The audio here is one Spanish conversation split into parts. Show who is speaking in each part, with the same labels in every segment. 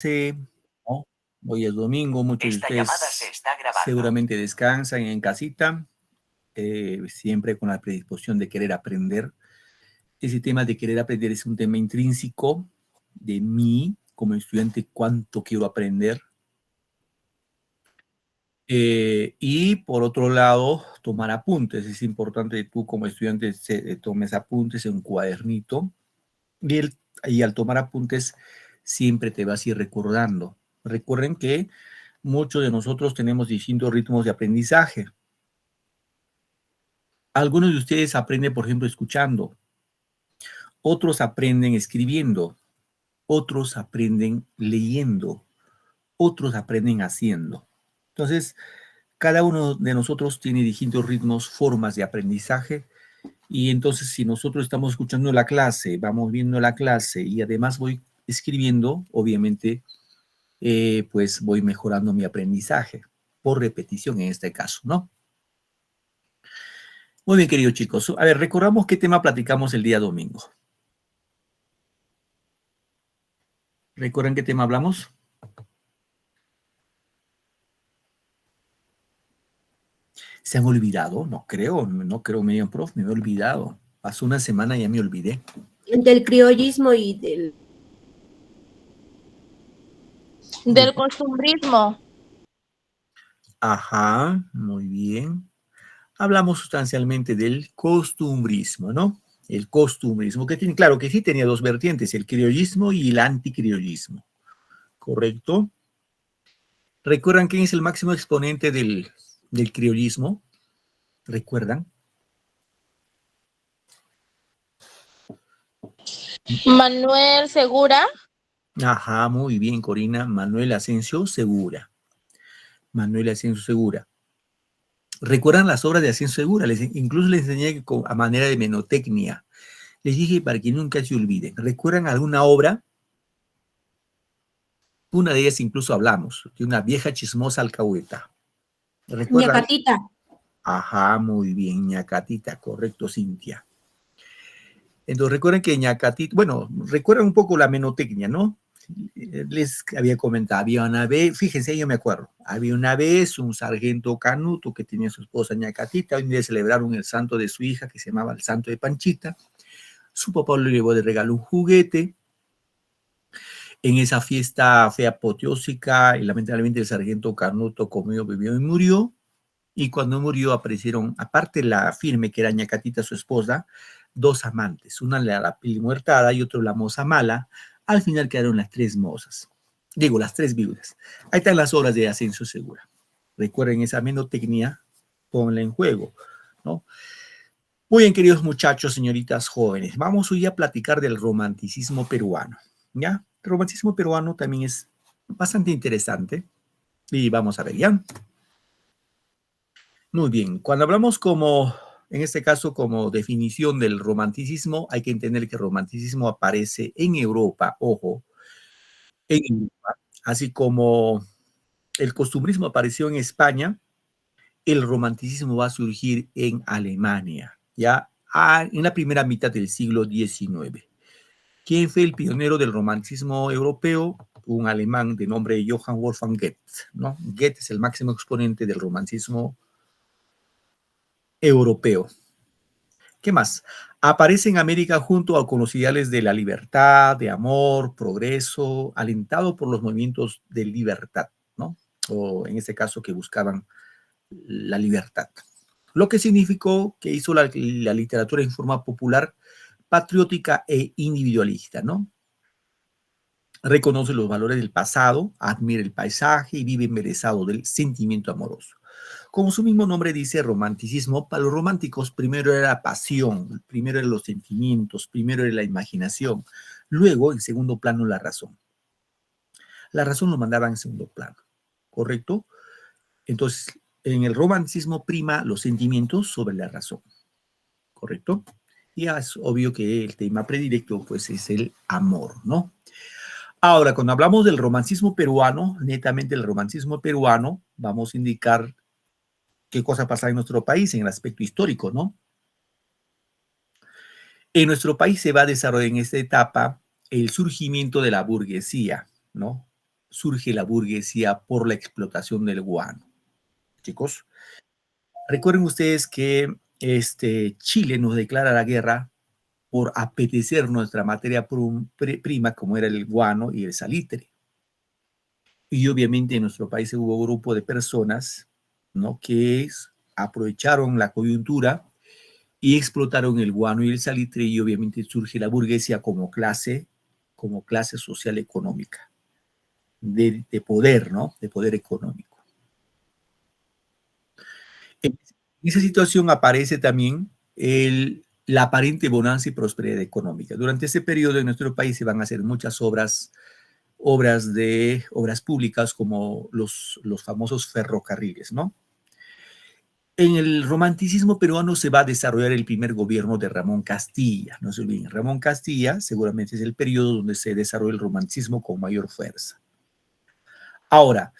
Speaker 1: Sí, ¿no? Hoy es domingo, muchos de ustedes seguramente descansan en casita, siempre con la predisposición de querer aprender. Ese tema de querer aprender es un tema intrínseco de mí como estudiante, cuánto quiero aprender. Y por otro lado, tomar apuntes. Es importante que tú como estudiante tomes apuntes en un cuadernito y al tomar apuntes siempre te vas a ir recordando. Recuerden que muchos de nosotros tenemos distintos ritmos de aprendizaje. Algunos de ustedes aprenden, por ejemplo, escuchando. Otros aprenden escribiendo. Otros aprenden leyendo. Otros aprenden haciendo. Entonces, cada uno de nosotros tiene distintos ritmos, formas de aprendizaje. Y entonces, si nosotros estamos escuchando la clase, vamos viendo la clase y además voy escribiendo, obviamente, pues voy mejorando mi aprendizaje por repetición en este caso, ¿no? Muy bien, queridos chicos. A ver, recordamos qué tema platicamos el día domingo. ¿Recuerdan qué tema hablamos? ¿Se han olvidado? No creo, medio prof, me he olvidado. Pasó una semana y ya me olvidé.
Speaker 2: Del criollismo y del costumbrismo.
Speaker 1: Ajá, muy bien. Hablamos sustancialmente del costumbrismo, ¿no? El costumbrismo, que tiene, claro que sí tenía dos vertientes, el criollismo y el anticriollismo, ¿correcto? ¿Recuerdan quién es el máximo exponente del criollismo? ¿Recuerdan?
Speaker 2: Manuel Segura.
Speaker 1: Ajá, muy bien, Corina. Manuel Asensio Segura. Manuel Asensio Segura. ¿Recuerdan las obras de Asensio Segura? Incluso les enseñé a manera de menotecnia. Les dije para que nunca se olviden. ¿Recuerdan alguna obra? Una de ellas incluso hablamos, de una vieja chismosa alcahueta. ¿Recuerdan?
Speaker 2: Ñacatita.
Speaker 1: Ajá, muy bien, Ñacatita, correcto, Cintia. Entonces recuerden que Ñacatita, bueno, recuerdan un poco la menotecnia, ¿no? Les había comentado, había una vez, fíjense, yo me acuerdo, había una vez un sargento Canuto que tenía a su esposa Ñacatita, un día celebraron el santo de su hija, que se llamaba el santo de Panchita, su papá le llevó de regalo un juguete, en esa fiesta fue apoteósica y lamentablemente el sargento Canuto comió, bebió y murió, y cuando murió aparecieron, aparte la firme que era Ñacatita, su esposa, dos amantes, una la pili muertada y otro la moza mala. Al final quedaron las tres mozas, digo, las tres viudas. Ahí están las obras de Asensio Segura. Recuerden esa menotecnia, ponla en juego, ¿no? Muy bien, queridos muchachos, señoritas jóvenes, vamos hoy a platicar del romanticismo peruano, ¿ya? El romanticismo peruano también es bastante interesante y vamos a ver, ¿ya? Muy bien, cuando hablamos como, en este caso, como definición del romanticismo, hay que entender que el romanticismo aparece en Europa, ojo, en Europa, así como el costumbrismo apareció en España, el romanticismo va a surgir en Alemania, ya en la primera mitad del siglo XIX. ¿Quién fue el pionero del romanticismo europeo? Un alemán de nombre Johann Wolfgang Goethe, ¿no? Goethe es el máximo exponente del romanticismo europeo. ¿Qué más? Aparece en América junto con los ideales de la libertad, de amor, progreso, alentado por los movimientos de libertad, ¿no? O en este caso que buscaban la libertad. Lo que significó que hizo la literatura en forma popular, patriótica e individualista, ¿no? Reconoce los valores del pasado, admira el paisaje y vive embelesado del sentimiento amoroso. Como su mismo nombre dice, romanticismo, para los románticos primero era la pasión, primero eran los sentimientos, primero era la imaginación, luego en segundo plano la razón. La razón lo mandaban en segundo plano, ¿correcto? Entonces, en el romanticismo prima los sentimientos sobre la razón, ¿correcto? Y es obvio que el tema predilecto pues es el amor, ¿no? Ahora, cuando hablamos del romanticismo peruano, netamente el romanticismo peruano, vamos a indicar qué cosa pasa en nuestro país en el aspecto histórico, ¿no? En nuestro país se va a desarrollar en esta etapa el surgimiento de la burguesía, ¿no? surge la burguesía por la explotación del guano. Chicos, recuerden ustedes que Chile nos declara la guerra por apetecer nuestra materia prima, como era el guano y el salitre. Y obviamente en nuestro país hubo un grupo de personas, ¿no?, que aprovecharon la coyuntura y explotaron el guano y el salitre, y obviamente surge la burguesía como clase social económica, de poder, ¿no?, de poder económico. En esa situación aparece también la aparente bonanza y prosperidad económica. Durante ese periodo en nuestro país se van a hacer muchas obras públicas, como los famosos ferrocarriles, ¿no? En el romanticismo peruano se va a desarrollar el primer gobierno de Ramón Castilla. No se olviden, Ramón Castilla seguramente es el periodo donde se desarrolla el romanticismo con mayor fuerza. Ahora,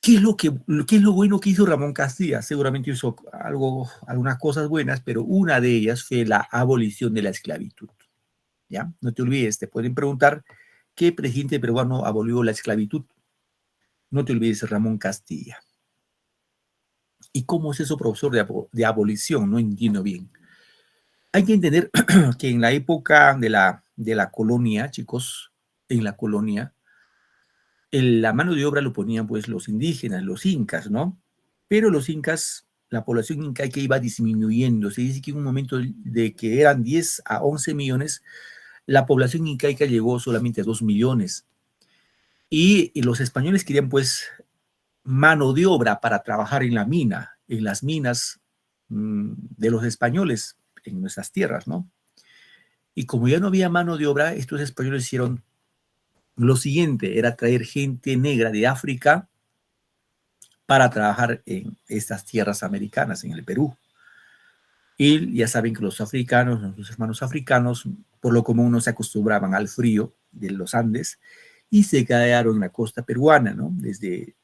Speaker 1: ¿qué es lo bueno que hizo Ramón Castilla? Seguramente hizo algunas cosas buenas, pero una de ellas fue la abolición de la esclavitud. ¿Ya? No te olvides, te pueden preguntar, ¿qué presidente peruano abolió la esclavitud? No te olvides, Ramón Castilla. ¿Y cómo es eso, profesor, de abolición? No entiendo bien. Hay que entender que en la época de la colonia, chicos, en la colonia, la mano de obra lo ponían pues los indígenas, los incas, ¿no? Pero los incas, la población incaica iba disminuyendo. Se dice que en un momento de que eran 10 a 11 millones, la población incaica llegó solamente a 2 millones. Y los españoles querían pues mano de obra para trabajar en las minas de los españoles en nuestras tierras, ¿no? Y como ya no había mano de obra, estos españoles hicieron lo siguiente, era traer gente negra de África para trabajar en estas tierras americanas, en el Perú. Y ya saben que los africanos, nuestros hermanos africanos, por lo común no se acostumbraban al frío de los Andes y se quedaron en la costa peruana, ¿no? Desde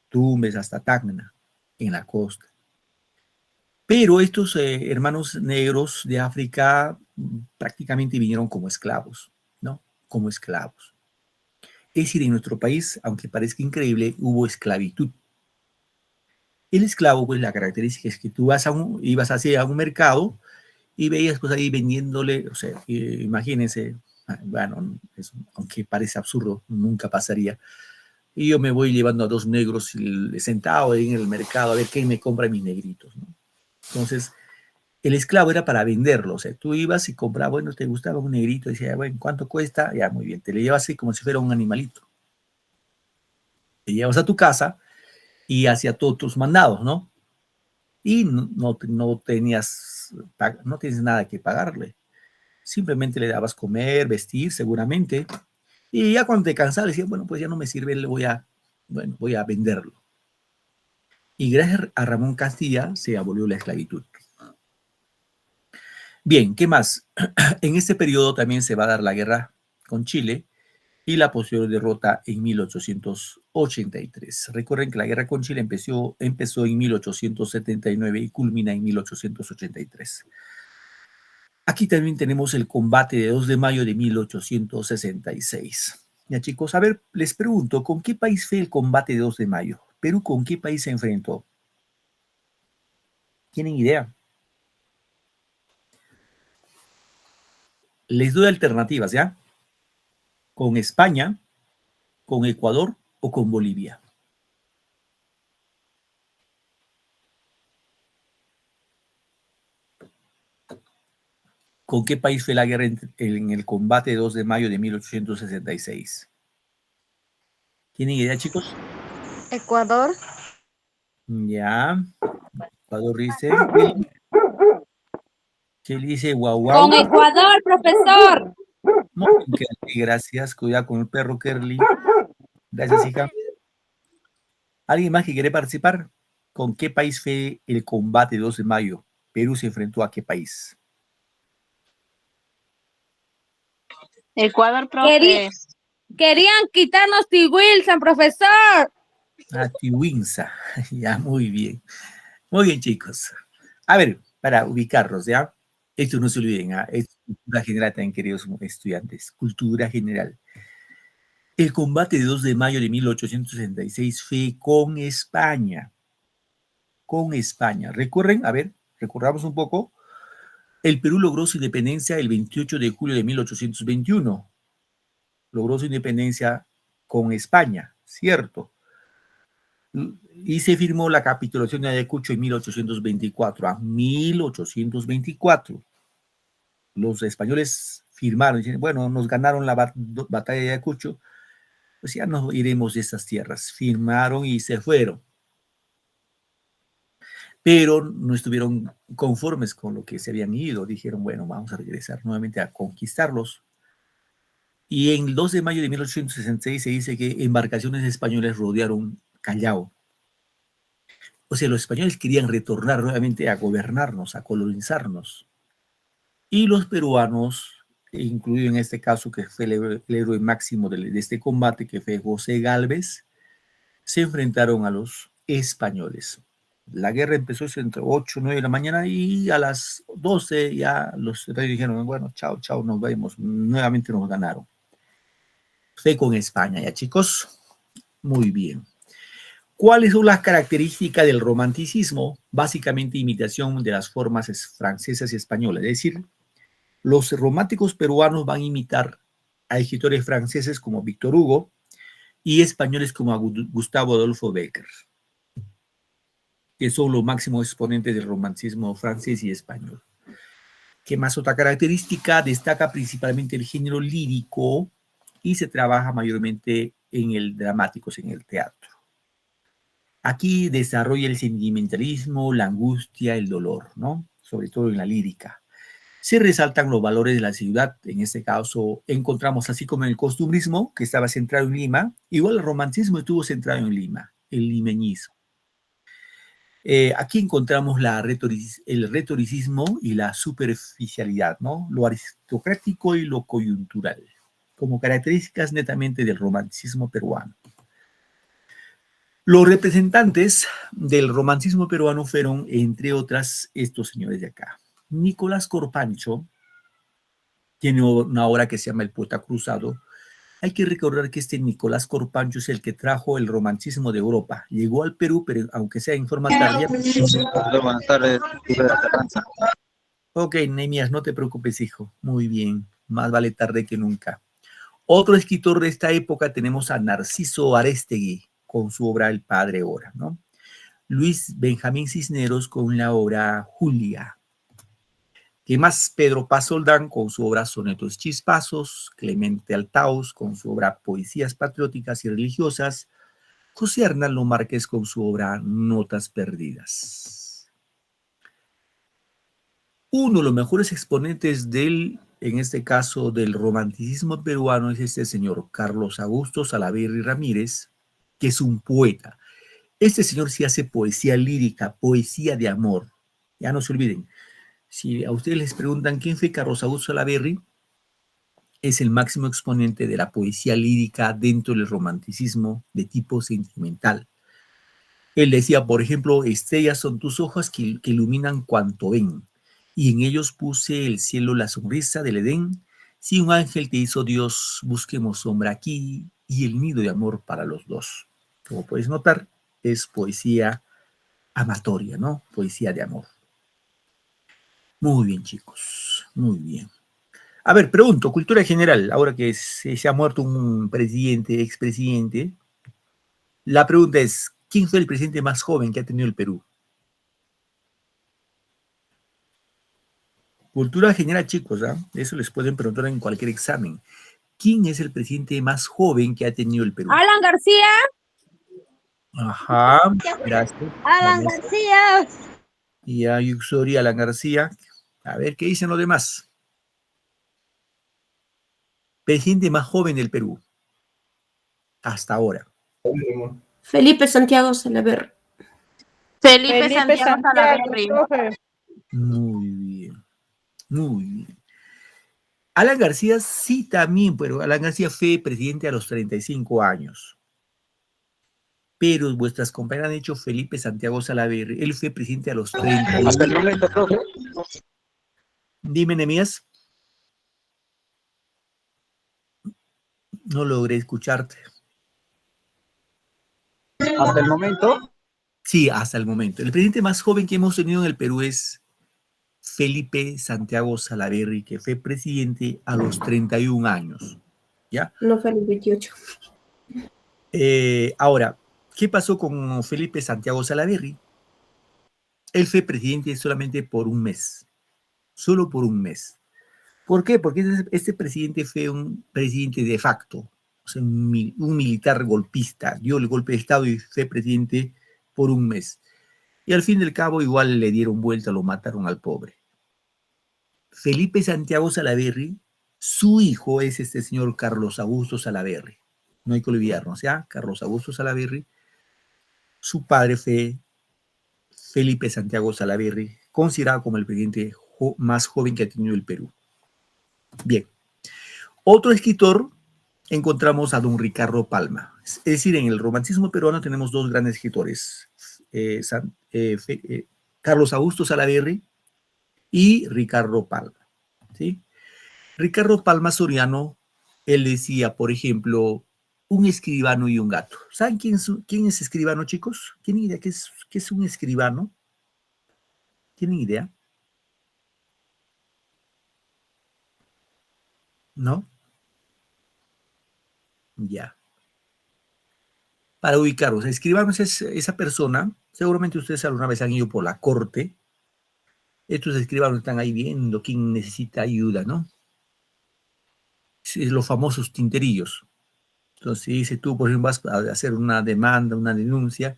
Speaker 1: Tumbes hasta Tacna, en la costa. Pero estos hermanos negros de África prácticamente vinieron como esclavos, ¿no? Como esclavos. Es decir, en nuestro país, aunque parezca increíble, hubo esclavitud. El esclavo, pues la característica es que tú ibas hacia un mercado y veías pues ahí vendiéndole, o sea, imagínense, bueno, aunque parece absurdo, nunca pasaría. Y yo me voy llevando a 2 negros sentado ahí en el mercado a ver quién me compra mis negritos, ¿no? Entonces, el esclavo era para venderlo, o sea, tú ibas y comprabas, bueno, te gustaba un negrito, decía, bueno, ¿cuánto cuesta? Ya, muy bien, te le llevas así como si fuera un animalito. Te llevas a tu casa y hacía todos tus mandados, ¿no? Y no tienes nada que pagarle. Simplemente le dabas comer, vestir, seguramente. Y ya cuando te cansabas, decías, bueno, pues ya no me sirve, voy a venderlo. Y gracias a Ramón Castilla se abolió la esclavitud. Bien, ¿qué más? En este periodo también se va a dar la guerra con Chile y la posterior derrota en 1883. Recuerden que la guerra con Chile empezó en 1879 y culmina en 1883. Aquí también tenemos el combate de 2 de mayo de 1866. Ya, chicos, a ver, les pregunto, ¿con qué país fue el combate de 2 de mayo? ¿Perú con qué país se enfrentó? ¿Tienen idea? Les doy alternativas, ¿ya? ¿Con España, con Ecuador o con Bolivia? ¿Con qué país fue la guerra en el combate de 2 de mayo de 1866? ¿Tienen idea, chicos?
Speaker 2: Ecuador.
Speaker 1: Ya. Ecuador dice. Chile dice guau
Speaker 2: Con
Speaker 1: guau.
Speaker 2: Ecuador, profesor.
Speaker 1: Muy bien, Kerly, gracias. Cuidado con el perro, Kerly. Gracias, hija. ¿Alguien más que quiere participar? ¿Con qué país fue el combate de 2 de mayo? ¿Perú se enfrentó a qué país?
Speaker 2: Ecuador, profe. Querían quitarnos T. Wilson, profesor.
Speaker 1: A Tiwinsa. Ya, muy bien. Muy bien, chicos. A ver, para ubicarlos, ¿ya? Esto no se olviden, ¿ah? Es cultura general también, queridos estudiantes. Cultura general. El combate de 2 de mayo de 1866 fue con España. Con España. Recuerden, a ver, recordamos un poco. El Perú logró su independencia el 28 de julio de 1821. Logró su independencia con España, ¿cierto? Y se firmó la capitulación de Ayacucho en 1824. A 1824. Los españoles firmaron, dicen, bueno, nos ganaron la batalla de Ayacucho, pues ya nos iremos de estas tierras. Firmaron y se fueron. Pero no estuvieron conformes con lo que se habían ido. Dijeron, bueno, vamos a regresar nuevamente a conquistarlos. Y en el 2 de mayo de 1866 se dice que embarcaciones españolas rodearon Callao. O sea, los españoles querían retornar nuevamente a gobernarnos, a colonizarnos. Y los peruanos, incluido en este caso que fue el héroe máximo de este combate, que fue José Gálvez, se enfrentaron a los españoles. La guerra empezó entre 8 y 9 de la mañana y a las 12 ya los españoles dijeron, bueno, chao, chao, nos vemos. Nuevamente nos ganaron. Fue con España, ya chicos. Muy bien. ¿Cuáles son las características del romanticismo? Básicamente imitación de las formas francesas y españolas. Es decir, los románticos peruanos van a imitar a escritores franceses como Víctor Hugo y españoles como a Gustavo Adolfo Bécquer, que son los máximos exponentes del romanticismo francés y español. ¿Qué más otra característica? Destaca principalmente el género lírico y se trabaja mayormente en el dramático, en el teatro. Aquí desarrolla el sentimentalismo, la angustia, el dolor, ¿no? Sobre todo en la lírica. Se resaltan los valores de la ciudad. En este caso encontramos, así como en el costumbrismo, que estaba centrado en Lima, igual el romanticismo estuvo centrado en Lima, el limeñismo. Aquí encontramos el retoricismo y la superficialidad, ¿no? Lo aristocrático y lo coyuntural, como características netamente del romanticismo peruano. Los representantes del romanticismo peruano fueron, entre otras, estos señores de acá. Nicolás Corpancho tiene una obra que se llama El Poeta Cruzado. Hay que recordar que este Nicolás Corpancho es el que trajo el romanticismo de Europa. Llegó al Perú, pero aunque sea en forma tardía.
Speaker 3: Buenas tardes.
Speaker 1: Ok, Nehemías, no te preocupes, hijo. Muy bien. Más vale tarde que nunca. Otro escritor de esta época tenemos a Narciso Arestegui con su obra El Padre Ora, ¿no? Luis Benjamín Cisneros con la obra Julia. ¿Qué más? Pedro Paz Soldán con su obra Sonetos Chispazos, Clemente Altaus con su obra Poesías Patrióticas y Religiosas, José Arnaldo Márquez con su obra Notas Perdidas. Uno de los mejores exponentes en este caso, del romanticismo peruano es este señor Carlos Augusto Salaverry Ramírez, que es un poeta. Este señor sí hace poesía lírica, poesía de amor. Ya no se olviden. Si a ustedes les preguntan quién fue Carlos Augusto Salaverry, es el máximo exponente de la poesía lírica dentro del romanticismo de tipo sentimental. Él decía, por ejemplo, estrellas son tus ojos que iluminan cuanto ven, y en ellos puse el cielo la sonrisa del Edén. Si un ángel te hizo Dios, busquemos sombra aquí y el nido de amor para los dos. Como puedes notar, es poesía amatoria, ¿no? Poesía de amor. Muy bien, chicos, muy bien. A ver, pregunto, cultura general, ahora que se ha muerto un presidente, expresidente, la pregunta es, ¿quién fue el presidente más joven que ha tenido el Perú? Cultura general, chicos, ¿eh? Eso les pueden preguntar en cualquier examen. ¿Quién es el presidente más joven que ha tenido el Perú?
Speaker 2: Alan García.
Speaker 1: Ajá, gracias.
Speaker 2: Alan García.
Speaker 1: Y a Yuxori, Alan García. A ver, ¿qué dicen los demás? Presidente más joven del Perú. Hasta ahora.
Speaker 4: Felipe Santiago Salaverry.
Speaker 2: Felipe Santiago Salaverry.
Speaker 1: Muy bien. Muy bien. Alan García sí también, pero Alan García fue presidente a los 35 años. Pero vuestras compañeras han dicho Felipe Santiago Salaverry. Él fue presidente a los 30.
Speaker 3: Hasta el momento, profe.
Speaker 1: Dime, Nehemías. No logré escucharte.
Speaker 3: Hasta el momento.
Speaker 1: Sí, hasta el momento. El presidente más joven que hemos tenido en el Perú es Felipe Santiago Salaverry, que fue presidente a los 31 años. ¿Ya?
Speaker 4: No fue el 28.
Speaker 1: Ahora, ¿qué pasó con Felipe Santiago Salaverry? Él fue presidente solamente por un mes. Solo por un mes. ¿Por qué? Porque este presidente fue un presidente de facto, o sea, un militar golpista, dio el golpe de Estado y fue presidente por un mes. Y al fin del cabo igual le dieron vuelta, lo mataron al pobre. Felipe Santiago Salaverry, su hijo es este señor Carlos Augusto Salaverry. No hay que olvidarnos, ¿ya? Carlos Augusto Salaverry. Su padre fue Felipe Santiago Salaverry, considerado como el presidente más joven que ha tenido el Perú. Bien. Otro escritor, encontramos a don Ricardo Palma. Es decir, en el romanticismo peruano tenemos dos grandes escritores, Carlos Augusto Salaverry y Ricardo Palma. ¿Sí? Ricardo Palma Soriano, él decía, por ejemplo, un escribano y un gato. ¿Saben quién es escribano, chicos? ¿Tienen idea qué es un escribano? ¿Tienen idea? ¿No? Ya. Para ubicaros, escribano es esa persona, seguramente ustedes alguna vez han ido por la corte. Estos escribanos están ahí viendo quién necesita ayuda, ¿no? Es los famosos tinterillos. Entonces, si tú, por ejemplo, vas a hacer una demanda, una denuncia,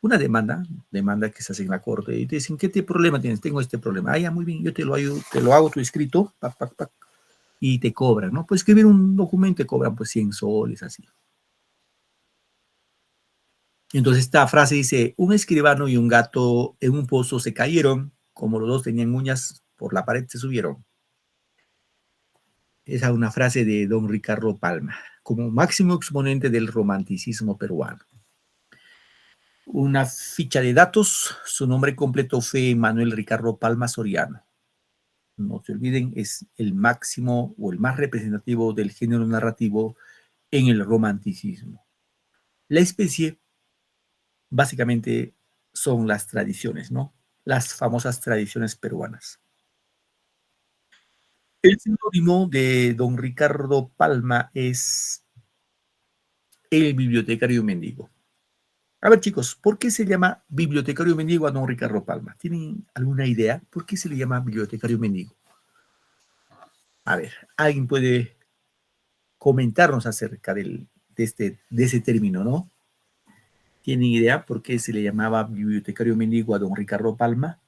Speaker 1: una demanda que se hace en la corte, y te dicen, ¿qué problema tienes? Tengo este problema. Ah, ya, muy bien, yo te lo ayudo, te lo hago tu escrito, pac, pac, pac, y te cobran, ¿no? Pues escribir un documento te cobran pues 100 soles, así. Entonces esta frase dice, un escribano y un gato en un pozo se cayeron, como los dos tenían uñas, por la pared se subieron. Esa es una frase de don Ricardo Palma, como máximo exponente del romanticismo peruano. Una ficha de datos, su nombre completo fue Manuel Ricardo Palma Soriano. No se olviden, es el máximo o el más representativo del género narrativo en el romanticismo. La especie, básicamente, son las tradiciones, ¿no? Las famosas tradiciones peruanas. El sinónimo de don Ricardo Palma es el bibliotecario mendigo. A ver, chicos, ¿por qué se llama bibliotecario mendigo a don Ricardo Palma? ¿Tienen alguna idea por qué se le llama bibliotecario mendigo? A ver, ¿alguien puede comentarnos acerca de ese término, ¿no? ¿Tienen idea por qué se le llamaba bibliotecario mendigo a don Ricardo Palma?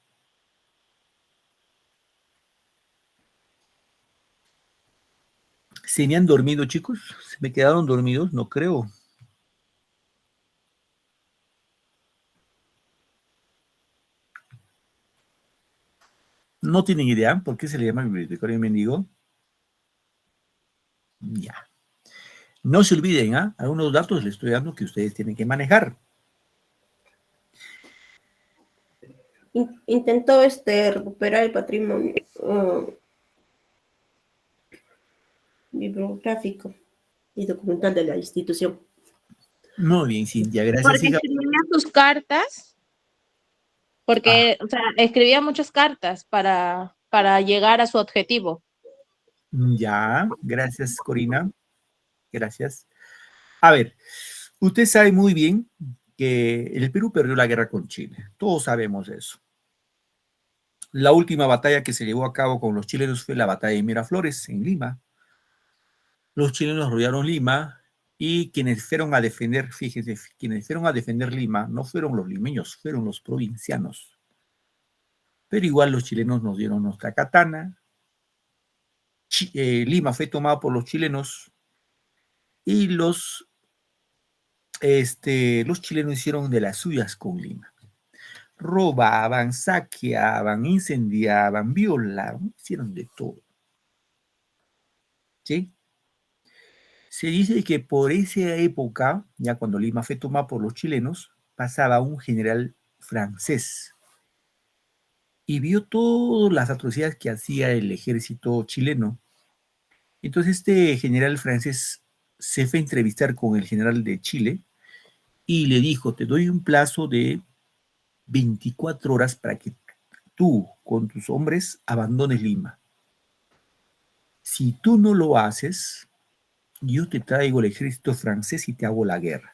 Speaker 1: ¿Se me han dormido, chicos? ¿Se me quedaron dormidos? No creo. ¿No tienen idea por qué se le llama bibliotecario mendigo? Ya. No se olviden, ¿ah? Algunos datos les estoy dando que ustedes tienen que manejar.
Speaker 4: Intentó recuperar el patrimonio bibliográfico y documental de la institución.
Speaker 1: Muy bien, Cintia, gracias.
Speaker 2: Porque escribía sus cartas, porque, o sea, escribía muchas cartas para llegar a su objetivo.
Speaker 1: Ya, gracias, Corina. Gracias. A ver, usted sabe muy bien que el Perú perdió la guerra con Chile. Todos sabemos eso. La última batalla que se llevó a cabo con los chilenos fue la batalla de Miraflores, en Lima. Los chilenos rodearon Lima y quienes fueron a defender, fíjense, quienes fueron a defender Lima no fueron los limeños, fueron los provincianos. Pero igual los chilenos nos dieron nuestra katana. Lima fue tomado por los chilenos y los chilenos hicieron de las suyas con Lima. Robaban, saqueaban, incendiaban, violaban, hicieron de todo. ¿Sí? Se dice que por esa época, ya cuando Lima fue tomada por los chilenos, pasaba un general francés y vio todas las atrocidades que hacía el ejército chileno. Entonces este general francés se fue a entrevistar con el general de Chile y le dijo, te doy un plazo de 24 horas para que tú con tus hombres abandones Lima. Si tú no lo haces, yo te traigo el ejército francés y te hago la guerra.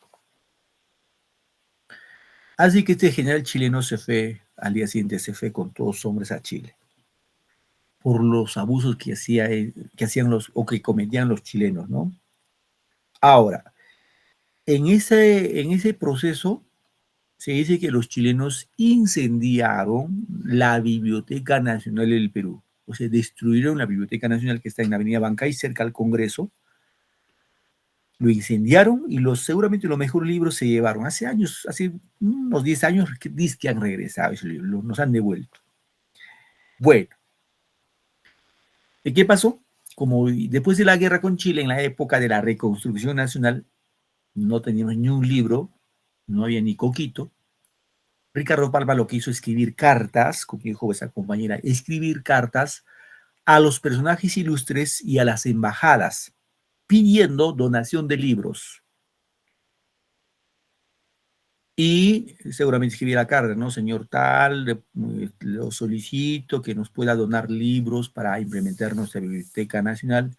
Speaker 1: Así que este general chileno se fue, al día siguiente se fue con todos los hombres a Chile, por los abusos que hacían o que cometían los chilenos, ¿no? Ahora, en ese proceso se dice que los chilenos incendiaron la Biblioteca Nacional del Perú, o sea, destruyeron la Biblioteca Nacional que está en la Avenida Bancay, cerca al Congreso, lo incendiaron y seguramente los mejores libros se llevaron. Hace años, hace unos 10 años, dicen que han regresado esos libros, nos han devuelto. Bueno, ¿qué pasó? Como después de la guerra con Chile, en la época de la reconstrucción nacional, no teníamos ni un libro, no había ni coquito. Ricardo Palma lo que hizo es escribir cartas, como dijo esa compañera, escribir cartas a los personajes ilustres y a las embajadas, pidiendo donación de libros. Y seguramente escribía la carta, ¿no? Señor tal, lo solicito que nos pueda donar libros para implementar nuestra Biblioteca Nacional.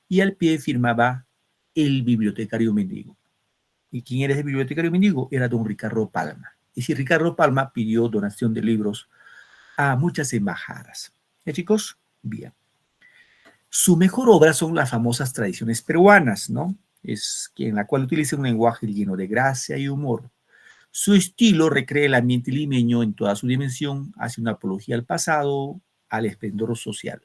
Speaker 1: Y al pie firmaba el bibliotecario mendigo. ¿Y quién era ese bibliotecario mendigo? Era don Ricardo Palma. Y si Ricardo Palma pidió donación de libros a muchas embajadas. ¿Ya, chicos? Bien. Su mejor obra son las famosas tradiciones peruanas, ¿no? Es en la cual utiliza un lenguaje lleno de gracia y humor. Su estilo recrea el ambiente limeño en toda su dimensión, hace una apología al pasado, al esplendor social.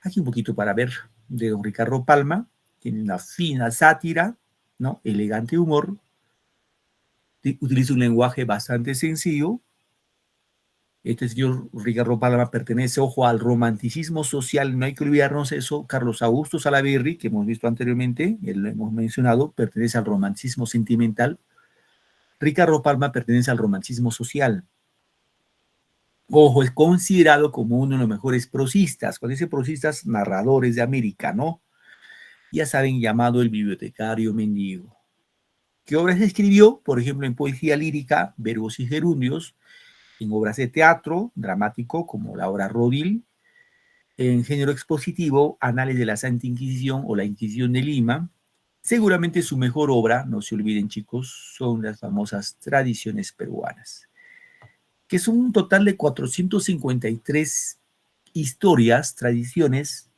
Speaker 1: Aquí un poquito para ver de don Ricardo Palma. Tiene una fina sátira, ¿no? Elegante humor. Utiliza un lenguaje bastante sencillo. Este señor Ricardo Palma pertenece, ojo, al romanticismo social. No hay que olvidarnos eso. Carlos Augusto Salaverry, que hemos visto anteriormente, lo hemos mencionado, pertenece al romanticismo sentimental. Ricardo Palma pertenece al romanticismo social. Ojo, es considerado como uno de los mejores prosistas. Cuando dice prosistas, narradores de América, ¿no? Ya saben, llamado el bibliotecario mendigo. ¿Qué obras escribió? Por ejemplo, en poesía lírica, verbos y gerundios, en obras de teatro dramático, como la obra Rodil, en género expositivo, Anales de la Santa Inquisición o la Inquisición de Lima. Seguramente su mejor obra, no se olviden chicos, son las famosas Tradiciones Peruanas, que son un total de 453 historias, tradiciones,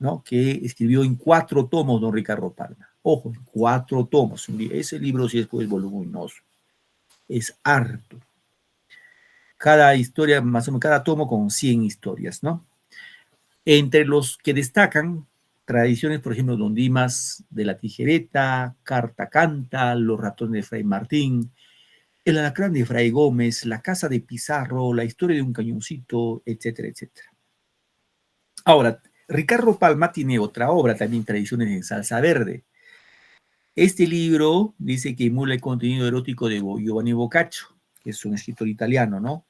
Speaker 1: ¿no? Que escribió en 4 tomos don Ricardo Palma. Ojo, 4 tomos. Ese libro sí es pues voluminoso. Es harto. Cada historia, más o menos, cada tomo con 100 historias, ¿no? Entre los que destacan, tradiciones, por ejemplo, Don Dimas de la Tijereta, Carta Canta, Los Ratones de Fray Martín, El Alacrán de Fray Gómez, La Casa de Pizarro, La Historia de un Cañoncito, etcétera, etcétera. Ahora, Ricardo Palma tiene otra obra, también Tradiciones en Salsa Verde. Este libro dice que emula el contenido erótico de Giovanni Boccaccio, que es un escritor italiano, ¿no?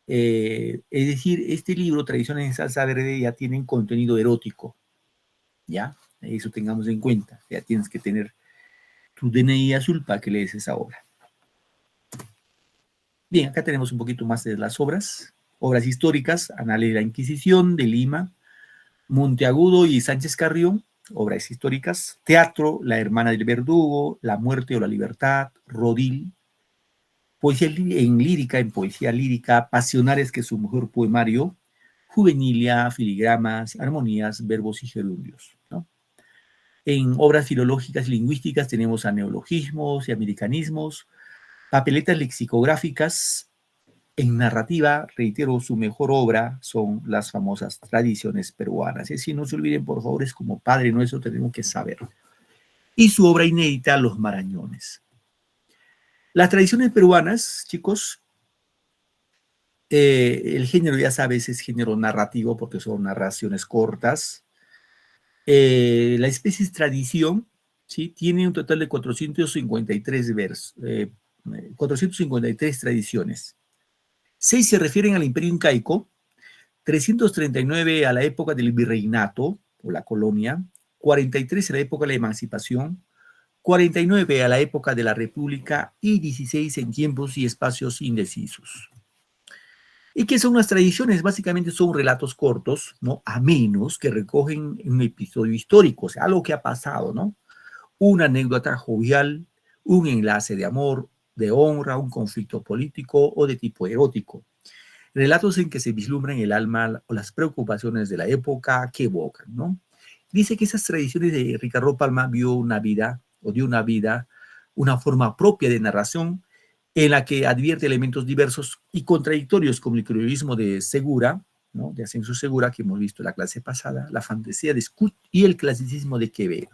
Speaker 1: Es decir, este libro, Tradiciones en Salsa Verde, ya tienen contenido erótico, ¿ya? Eso tengamos en cuenta. Ya tienes que tener tu DNI azul para que lees esa obra. Bien, acá tenemos un poquito más de las obras. Obras históricas, Anales de la Inquisición de Lima, Monteagudo y Sánchez Carrión, obras históricas. Teatro, La Hermana del Verdugo, La Muerte o la Libertad, Rodil. Poesía en lírica, en poesía lírica, Pasionares, que es su mejor poemario, Juvenilia, Filigramas, Armonías, Verbos y Gerundios, ¿no? En obras filológicas y lingüísticas tenemos a neologismos y americanismos, papeletas lexicográficas. En narrativa, reitero, su mejor obra son las famosas Tradiciones Peruanas. Es decir, no se olviden, por favor, es como Padre Nuestro, tenemos que saber. Y su obra inédita, Los Marañones. Las tradiciones peruanas, chicos, el género, ya sabes, es género narrativo porque son narraciones cortas. La especie es tradición, ¿sí? Tiene un total de 453 versos, 453 tradiciones. 6 se refieren al Imperio Incaico, 339 a la época del virreinato o la colonia, 43 en la época de la emancipación, 49 a la época de la República y 16 en tiempos y espacios indecisos. ¿Y qué son las tradiciones? Básicamente son relatos cortos, ¿no? Amenos, que recogen un episodio histórico, o sea, algo que ha pasado, ¿no? Una anécdota jovial, un enlace de amor, de honra, un conflicto político o de tipo erótico. Relatos en que se vislumbran el alma o las preocupaciones de la época que evocan, ¿no? Dice que esas tradiciones de Ricardo Palma dio una vida, una forma propia de narración en la que advierte elementos diversos y contradictorios como el criollismo de Segura, ¿no? De Ascenso Segura, que hemos visto en la clase pasada, la fantasía de Scout y el clasicismo de Quevedo.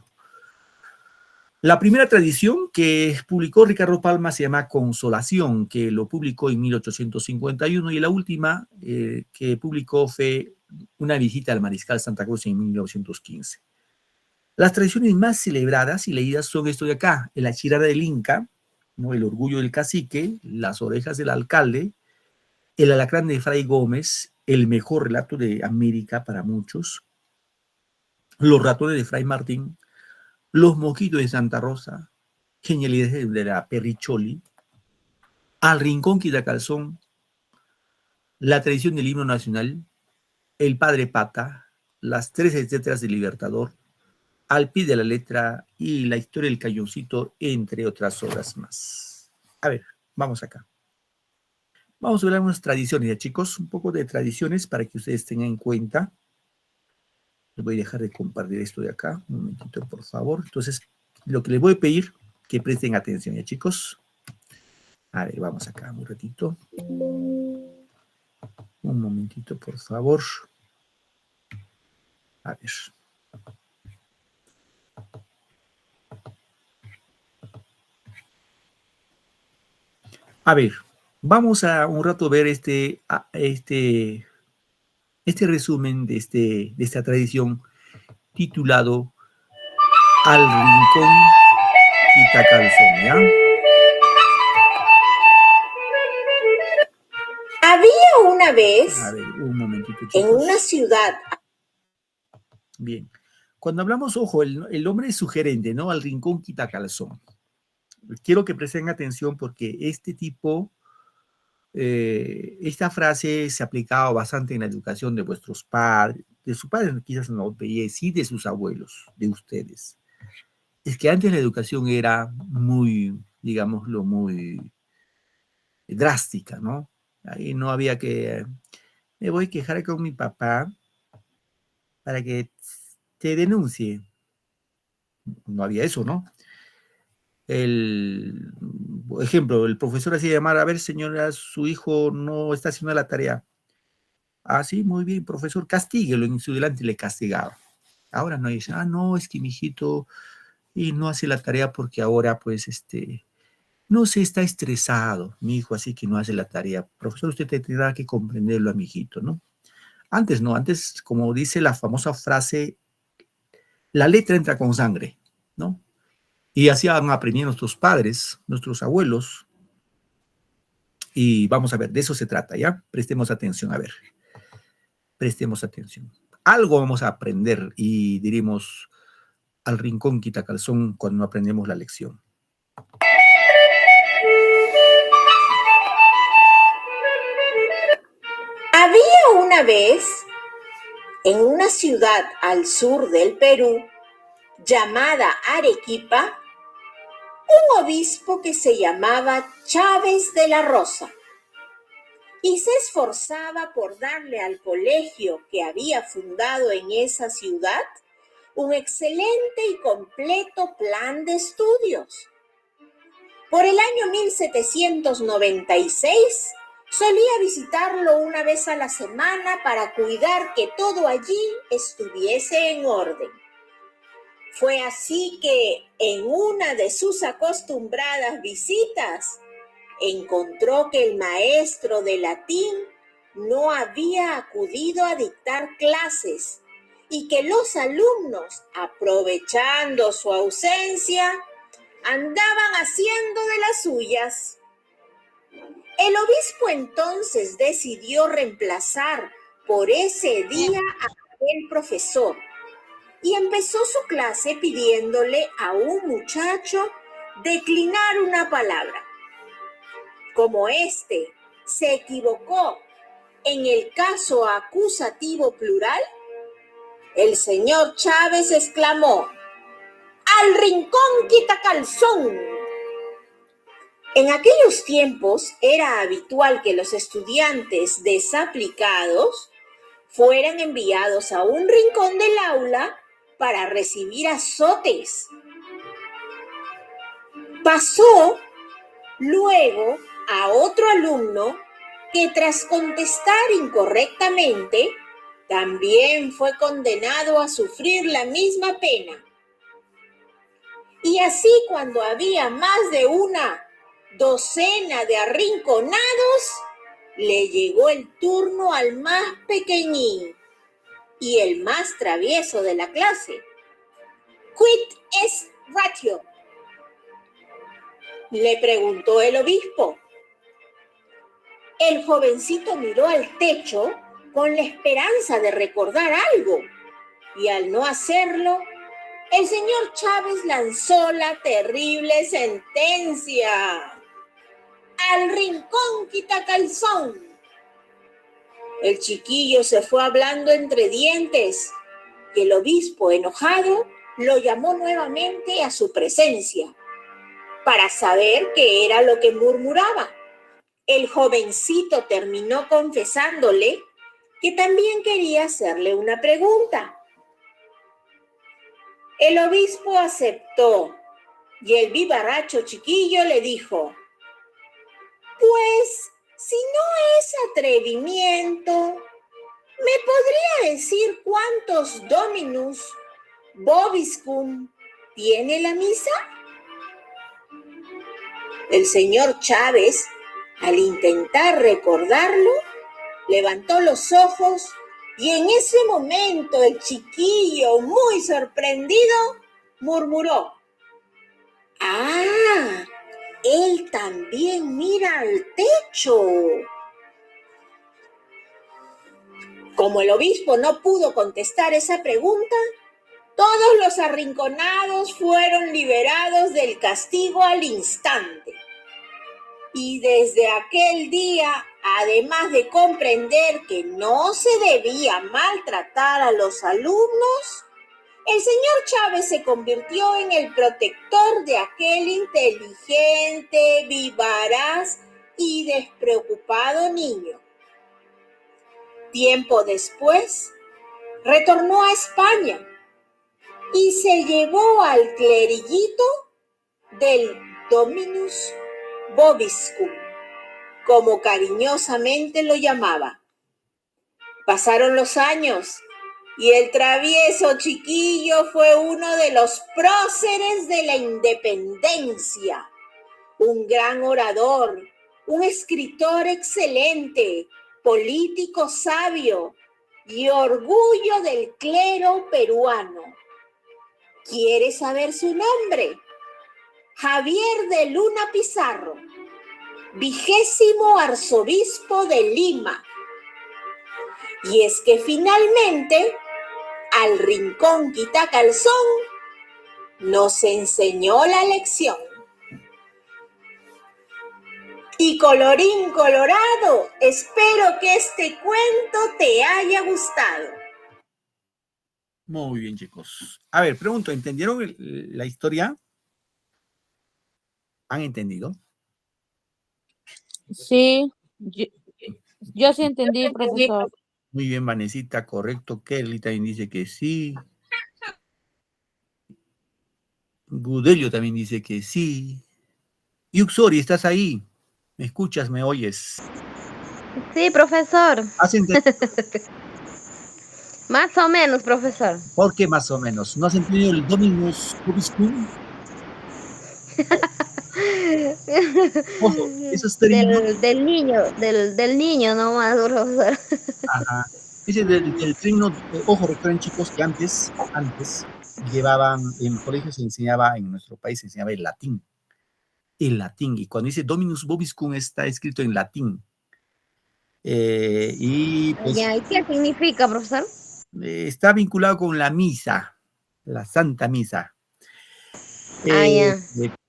Speaker 1: La primera tradición que publicó Ricardo Palma se llama Consolación, que lo publicó en 1851, y la última que publicó fue Una visita al Mariscal Santa Cruz en 1915. Las tradiciones más celebradas y leídas son esto de acá: La Chirada del Inca, ¿no? El Orgullo del Cacique, Las Orejas del Alcalde, El Alacrán de Fray Gómez, el mejor relato de América para muchos, Los Ratones de Fray Martín, Los Mojitos de Santa Rosa, Genialidades de la Perricholi, Al Rincón Quitacalzón, La Tradición del Himno Nacional, El Padre Pata, Las Tres Etcéteras del Libertador, Al Pie de la Letra y La Historia del Cañoncito, entre otras obras más. A ver, vamos acá. Vamos a hablar de unas tradiciones, ya chicos, un poco de tradiciones para que ustedes tengan en cuenta. Les voy a dejar de compartir esto de acá, un momentito, por favor. Entonces, lo que les voy a pedir, que presten atención, ya chicos. A ver, vamos acá un ratito. Un momentito, por favor. A ver. A ver, vamos a un rato ver este resumen de esta tradición titulado Al Rincón Quitacalzón, ¿ya?
Speaker 5: Había una vez
Speaker 1: A ver, un momentito, chicos.
Speaker 5: en una ciudad.
Speaker 1: Bien. Cuando hablamos, ojo, el nombre es sugerente, ¿no? Al Rincón Quitacalzón. Quiero que presten atención porque esta frase se ha aplicado bastante en la educación de vuestros padres, de sus padres, quizás no, y sí de sus abuelos, de ustedes. Es que antes la educación era muy, digámoslo, muy drástica, ¿no? Ahí no había que, me voy a quejar con mi papá para que te denuncie. No había eso, ¿no? Por ejemplo, el profesor hacía llamar: a ver, señora, su hijo no está haciendo la tarea. Ah, sí, muy bien, profesor, castíguelo. En su delante le castigaba. Ahora no dice: ah, no, es que mi hijito y no hace la tarea porque ahora, pues, no se está estresado, mi hijo, así que no hace la tarea. Profesor, usted tendrá que comprenderlo a mi hijito, ¿no? Antes no, antes, como dice la famosa frase, la letra entra con sangre, ¿no? Y así han aprendido nuestros padres, nuestros abuelos. Y vamos a ver, de eso se trata, ¿ya? Prestemos atención, a ver. Prestemos atención. Algo vamos a aprender y diremos: al rincón quitacalzón cuando no aprendemos la lección.
Speaker 5: Había una vez en una ciudad al sur del Perú llamada Arequipa un obispo que se llamaba Chávez de la Rosa y se esforzaba por darle al colegio que había fundado en esa ciudad un excelente y completo plan de estudios. Por el año 1796 solía visitarlo una vez a la semana para cuidar que todo allí estuviese en orden. Fue así que en una de sus acostumbradas visitas encontró que el maestro de latín no había acudido a dictar clases y que los alumnos, aprovechando su ausencia, andaban haciendo de las suyas. El obispo entonces decidió reemplazar por ese día a aquel profesor y empezó su clase pidiéndole a un muchacho declinar una palabra. Como éste se equivocó en el caso acusativo plural, el señor Chávez exclamó: ¡al rincón quitacalzón! En aquellos tiempos era habitual que los estudiantes desaplicados fueran enviados a un rincón del aula para recibir azotes. Pasó luego a otro alumno que tras contestar incorrectamente también fue condenado a sufrir la misma pena. Y así, cuando había más de una docena de arrinconados, le llegó el turno al más pequeñín y el más travieso de la clase. ¿Quid est ratio?, le preguntó el obispo. El jovencito miró al techo con la esperanza de recordar algo, y al no hacerlo, el señor Chávez lanzó la terrible sentencia: ¡al rincón quitacalzón! El chiquillo se fue hablando entre dientes y el obispo, enojado, lo llamó nuevamente a su presencia para saber qué era lo que murmuraba. El jovencito terminó confesándole que también quería hacerle una pregunta. El obispo aceptó y el vivarracho chiquillo le dijo: pues, si no es atrevimiento, ¿me podría decir cuántos Dominus Vobiscum tiene la misa? El señor Chávez, al intentar recordarlo, levantó los ojos y en ese momento el chiquillo, muy sorprendido, murmuró: ¡ah! Él también mira al techo. Como el obispo no pudo contestar esa pregunta, todos los arrinconados fueron liberados del castigo al instante. Y desde aquel día, además de comprender que no se debía maltratar a los alumnos, el señor Chávez se convirtió en el protector de aquel inteligente, vivaz y despreocupado niño. Tiempo después, retornó a España y se llevó al cleriguito del Dominus Vobiscum, como cariñosamente lo llamaba. Pasaron los años y el travieso chiquillo fue uno de los próceres de la independencia, un gran orador, un escritor excelente, político sabio y orgullo del clero peruano. ¿Quieres saber su nombre? Javier de Luna Pizarro, 20º arzobispo de Lima. Y es que finalmente, al rincón quitacalzón nos enseñó la lección. Y colorín colorado, espero que este cuento te haya gustado.
Speaker 1: Muy bien, chicos. A ver, pregunto, ¿entendieron la historia? ¿Han entendido?
Speaker 2: Sí, yo sí entendí, profesor.
Speaker 1: Muy bien, Vanesita, correcto. Kelly también dice que sí. Gudelio también dice que sí. Yuxori, ¿estás ahí? ¿Me escuchas? ¿Me oyes?
Speaker 6: Sí, profesor.
Speaker 1: ¿Has entendido?
Speaker 6: Más o menos, profesor.
Speaker 1: ¿Por qué más o menos? ¿No has entendido el Dominus Vobiscum? Ojo, esos términos.
Speaker 6: Del niño nomás, profesor.
Speaker 1: Ajá. Ese del término, ojo, recuerden, chicos, que antes llevaban, en el colegio se enseñaba, en nuestro país se enseñaba el latín. Y cuando dice Dominus Vobiscum está escrito en latín. Y pues
Speaker 6: ¿Y qué significa, profesor?
Speaker 1: está vinculado con la misa, la Santa Misa.
Speaker 6: Ya.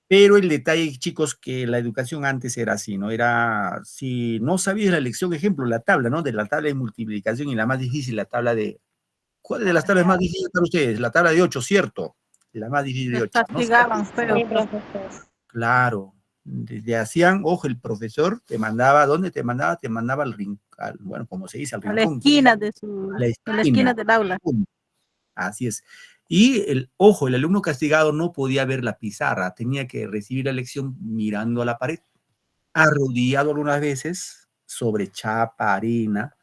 Speaker 1: Pero el detalle, chicos, que la educación antes era así, ¿no? Era, si no sabías la lección, ejemplo, la tabla, ¿no? De la tabla de multiplicación y la más difícil, la tabla de... ¿Cuál de las tablas más difíciles para ustedes? La tabla de 8, ¿cierto? La más difícil de 8, ¿no?
Speaker 7: Castigaban feo.
Speaker 6: Sí, profesor.
Speaker 1: Claro. Le hacían, ojo, el profesor te mandaba, ¿dónde te mandaba? Te mandaba al rincón, bueno, como se dice, al
Speaker 7: A la
Speaker 1: rincón.
Speaker 7: esquina
Speaker 1: A la
Speaker 7: en la esquina del aula.
Speaker 1: Así es. Y ojo, el alumno castigado no podía ver la pizarra, tenía que recibir la lección mirando a la pared, arrodillado algunas veces, sobre chapa, arena,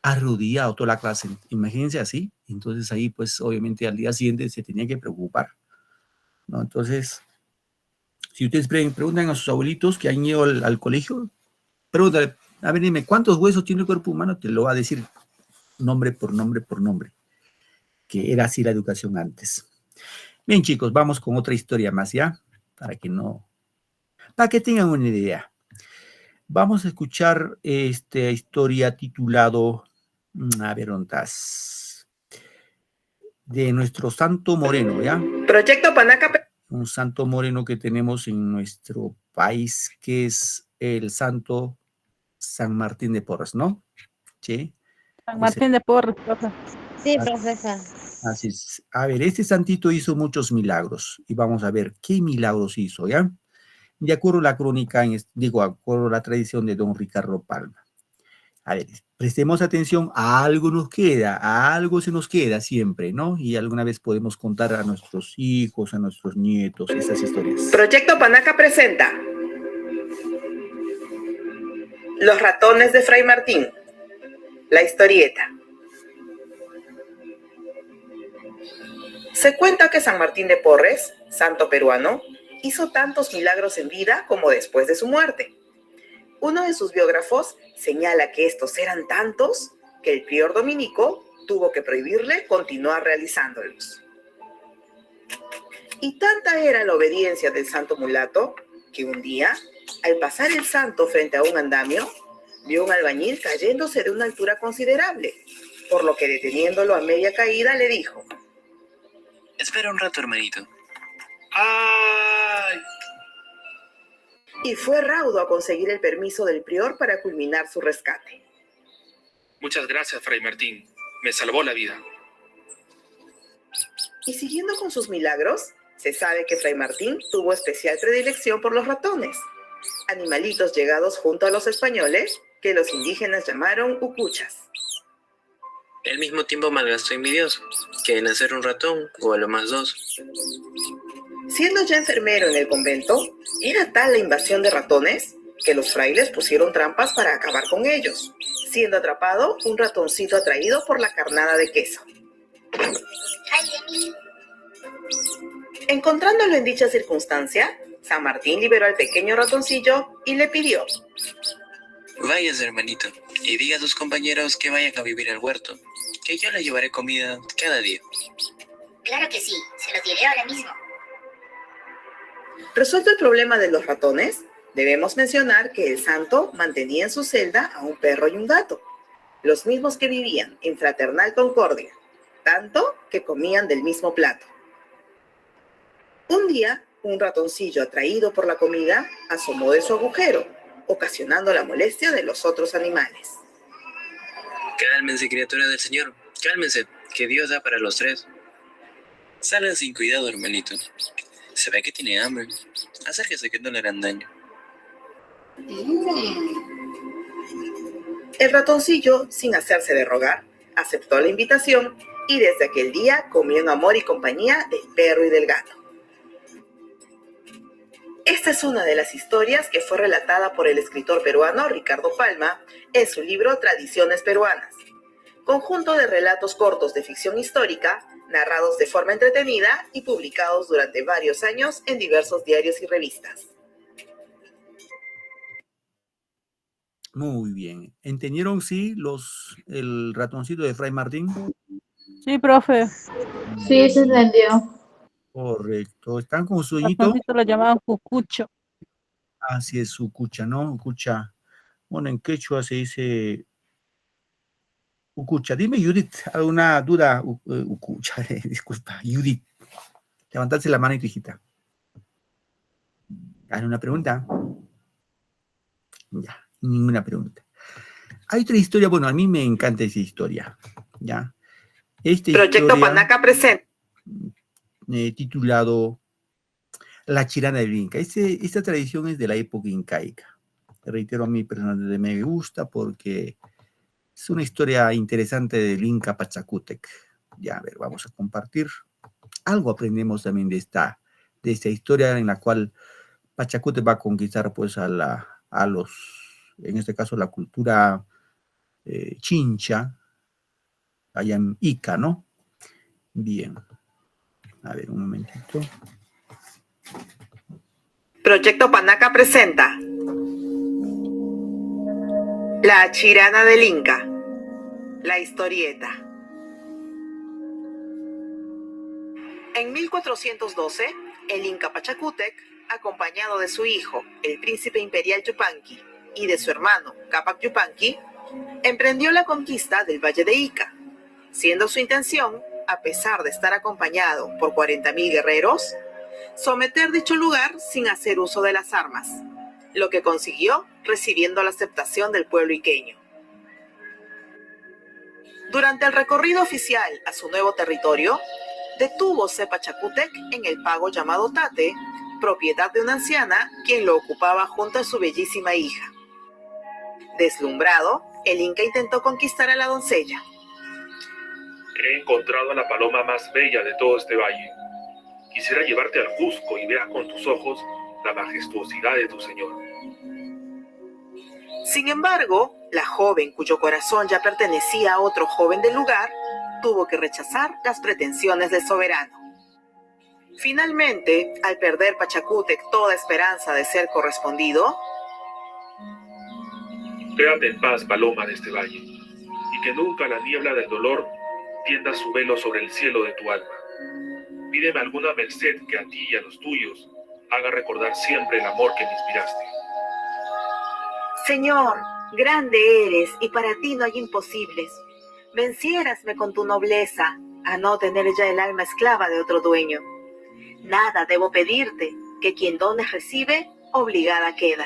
Speaker 1: arrodillado toda la clase. Imagínense así. Entonces ahí, pues, obviamente al día siguiente se tenía que preocupar, ¿no? Entonces, si ustedes preguntan a sus abuelitos que han ido al colegio, pregúntale, a ver, dime, ¿cuántos huesos tiene el cuerpo humano? Te lo va a decir nombre por nombre por nombre, que era así la educación antes. Bien, chicos, vamos con otra historia más, ¿ya? Para que tengan una idea. Vamos a escuchar esta historia titulado, a ver, ¿dónde estás? De nuestro Santo Moreno, ¿ya?
Speaker 5: Proyecto Panaca.
Speaker 1: Un santo moreno que tenemos en nuestro país, que es el Santo San Martín de Porres, ¿no? Sí.
Speaker 7: San Martín de Porres, profe.
Speaker 6: Sí, profesor.
Speaker 1: Así es. A ver, este santito hizo muchos milagros y vamos a ver qué milagros hizo, ¿ya? De acuerdo a la crónica, de acuerdo a la tradición de don Ricardo Palma. A ver, prestemos atención, a algo nos queda, a algo se nos queda siempre, ¿no? Y alguna vez podemos contar a nuestros hijos, a nuestros nietos, esas historias.
Speaker 5: Proyecto Panaca presenta Los ratones de Fray Martín, la historieta. Se cuenta que San Martín de Porres, santo peruano, hizo tantos milagros en vida como después de su muerte. Uno de sus biógrafos señala que estos eran tantos que el prior dominico tuvo que prohibirle continuar realizándolos. Y tanta era la obediencia del santo mulato que un día, al pasar el santo frente a un andamio, vio un albañil cayéndose de una altura considerable, por lo que deteniéndolo a media caída le dijo:
Speaker 8: espera un rato, hermanito. ¡Ay!
Speaker 5: Y fue raudo a conseguir el permiso del prior para culminar su rescate.
Speaker 8: Muchas gracias, Fray Martín. Me salvó la vida.
Speaker 5: Y siguiendo con sus milagros, se sabe que Fray Martín tuvo especial predilección por los ratones, animalitos llegados junto a los españoles que los indígenas llamaron ucuchas.
Speaker 8: Al mismo tiempo malgastó en mi Dios, que en hacer un ratón o a lo más dos.
Speaker 5: Siendo ya enfermero en el convento, era tal la invasión de ratones que los frailes pusieron trampas para acabar con ellos, siendo atrapado un ratoncito atraído por la carnada de queso. Encontrándolo en dicha circunstancia, San Martín liberó al pequeño ratoncillo y le pidió:
Speaker 8: váyase, hermanito, y diga a sus compañeros que vayan a vivir al huerto, que yo les llevaré comida cada día.
Speaker 9: Claro que sí, se los diré ahora mismo.
Speaker 5: Resuelto el problema de los ratones, debemos mencionar que el santo mantenía en su celda a un perro y un gato, los mismos que vivían en fraternal concordia, tanto que comían del mismo plato. Un día, un ratoncillo atraído por la comida asomó de su agujero, ocasionando la molestia de los otros animales.
Speaker 8: Cálmense, criaturas del Señor, cálmense, que Dios da para los tres. Salgan sin cuidado, hermanito. Se ve que tiene hambre. Acérquese que no le harán daño.
Speaker 5: El ratoncillo, sin hacerse de rogar, aceptó la invitación y desde aquel día comió en amor y compañía del perro y del gato. Esta es una de las historias que fue relatada por el escritor peruano Ricardo Palma en su libro Tradiciones Peruanas, conjunto de relatos cortos de ficción histórica, narrados de forma entretenida y publicados durante varios años en diversos diarios y revistas.
Speaker 1: Muy bien. ¿Entendieron, sí, el ratoncito de Fray Martín?
Speaker 7: Sí, profe.
Speaker 10: Sí, se entendió.
Speaker 1: Correcto. ¿Están con su sueñito?
Speaker 7: Ratoncito lo llamaban cucucho.
Speaker 1: Así es, ucucha, ¿no? Ucucha. Bueno, en quechua se dice Ucucha. Dime, Judith, ¿alguna duda? Ucucha, disculpa, Judith. Levantarse la mano y tu hijita. ¿Hay una pregunta? Ya, ninguna pregunta. Hay otra historia, bueno, a mí me encanta esa historia, ¿ya? Esta
Speaker 11: Proyecto
Speaker 1: historia,
Speaker 11: Panaca presente.
Speaker 1: titulado La Chirana del Inca. Esta tradición es de la época incaica. Reitero, a mí personalmente me gusta porque es una historia interesante del Inca Pachacútec. Ya, a ver, vamos a compartir. Algo aprendemos también de esta historia en la cual Pachacútec va a conquistar pues en este caso la cultura chincha, allá en Ica, ¿no? Bien. A ver, un momentito.
Speaker 11: Proyecto Panaca presenta La Chirana del Inca, la historieta. En 1412, el Inca Pachacútec, acompañado de su hijo, el príncipe imperial Yupanqui, y de su hermano, Cápac Yupanqui, emprendió la conquista del Valle de Ica, siendo su intención, a pesar de estar acompañado por 40.000 guerreros, someter dicho lugar sin hacer uso de las armas, lo que consiguió recibiendo la aceptación del pueblo iqueño. Durante el recorrido oficial a su nuevo territorio, detúvose Pachacútec en el pago llamado Tate, propiedad de una anciana, quien lo ocupaba junto a su bellísima hija. Deslumbrado, el Inca intentó conquistar a la doncella.
Speaker 12: He encontrado a la paloma más bella de todo este valle. Quisiera llevarte al Cusco y veas con tus ojos la majestuosidad de tu señor.
Speaker 11: Sin embargo, la joven, cuyo corazón ya pertenecía a otro joven del lugar, tuvo que rechazar las pretensiones del soberano. Finalmente, al perder Pachacútec toda esperanza de ser correspondido,
Speaker 12: Quédate en paz, paloma de este valle, y que nunca la niebla del dolor tienda su velo sobre el cielo de tu alma. Pídeme alguna merced que a ti y a los tuyos haga recordar siempre el amor que me inspiraste.
Speaker 11: Señor, grande eres y para ti no hay imposibles. Venciérasme con tu nobleza, a no tener ya el alma esclava de otro dueño. Nada debo pedirte, que quien dones recibe, obligada queda.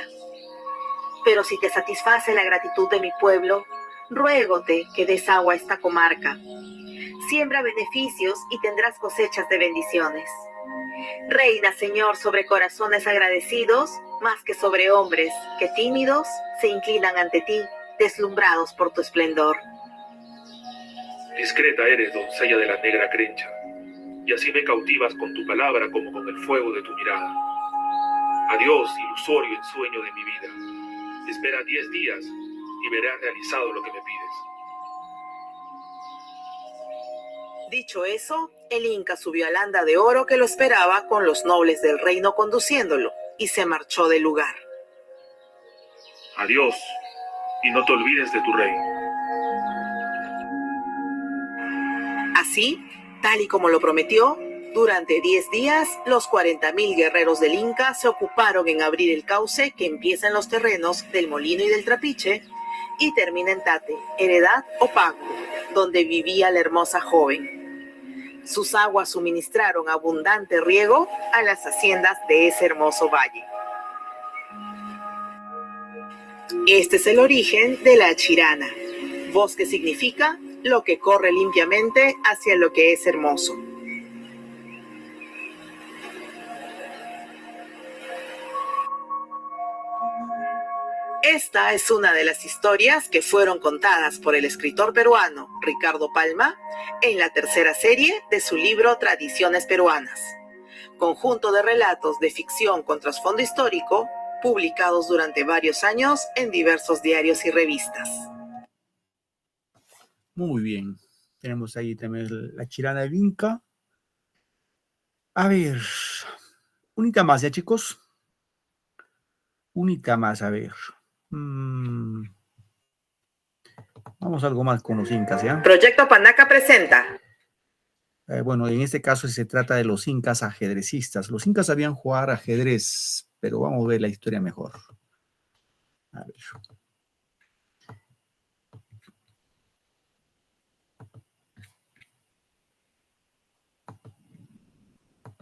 Speaker 11: Pero si te satisface la gratitud de mi pueblo, ruégote que des agua a esta comarca. Siembra beneficios y tendrás cosechas de bendiciones. Reina, Señor, sobre corazones agradecidos, más que sobre hombres que tímidos se inclinan ante ti, deslumbrados por tu esplendor.
Speaker 12: Discreta eres, doncella de la negra crencha, y así me cautivas con tu palabra como con el fuego de tu mirada. Adiós, ilusorio ensueño de mi vida. Espera 10 días y verás realizado lo que me pides.
Speaker 11: Dicho eso, el Inca subió al anda de oro que lo esperaba con los nobles del reino conduciéndolo y se marchó del lugar.
Speaker 12: Adiós, y no te olvides de tu rey.
Speaker 11: Así, tal y como lo prometió, durante 10 días, los 40.000 guerreros del Inca se ocuparon en abrir el cauce que empieza en los terrenos del Molino y del Trapiche y termina en Tate, heredad o pago, donde vivía la hermosa joven. Sus aguas suministraron abundante riego a las haciendas de ese hermoso valle. Este es el origen de la Chirana, voz que significa lo que corre limpiamente hacia lo que es hermoso. Esta es una de las historias que fueron contadas por el escritor peruano Ricardo Palma en la tercera serie de su libro Tradiciones Peruanas, conjunto de relatos de ficción con trasfondo histórico publicados durante varios años en diversos diarios y revistas.
Speaker 1: Muy bien. Tenemos ahí también la Chirana del Inca. A ver, unita más, ¿ya, chicos? Unita más, a ver. Vamos a algo más con los incas, ¿ya?
Speaker 11: Proyecto Panaca presenta.
Speaker 1: Bueno, en este caso se trata de los incas ajedrecistas. Los incas sabían jugar ajedrez, pero vamos a ver la historia mejor. A ver.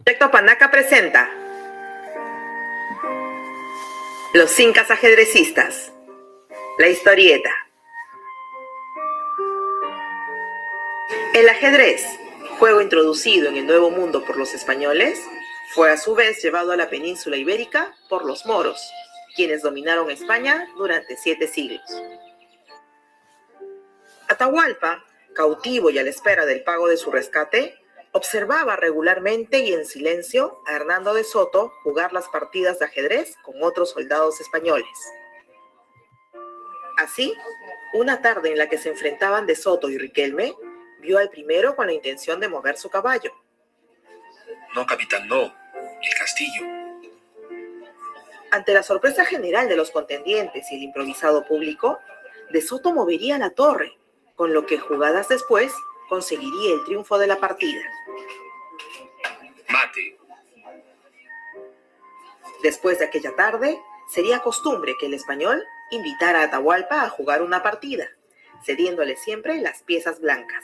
Speaker 11: Proyecto Panaca presenta Los Incas ajedrecistas. La historieta. El ajedrez, juego introducido en el Nuevo Mundo por los españoles, fue a su vez llevado a la península ibérica por los moros, quienes dominaron España durante 7 siglos. Atahualpa, cautivo y a la espera del pago de su rescate, observaba regularmente y en silencio a Hernando de Soto jugar las partidas de ajedrez con otros soldados españoles. Así, una tarde en la que se enfrentaban de Soto y Riquelme, vio al primero con la intención de mover su caballo.
Speaker 12: No, capitán, no. El castillo.
Speaker 11: Ante la sorpresa general de los contendientes y el improvisado público, de Soto movería la torre, con lo que jugadas después conseguiría el triunfo de la partida.
Speaker 12: Mate.
Speaker 11: Después de aquella tarde, sería costumbre que el español invitara a Atahualpa a jugar una partida, cediéndole siempre las piezas blancas.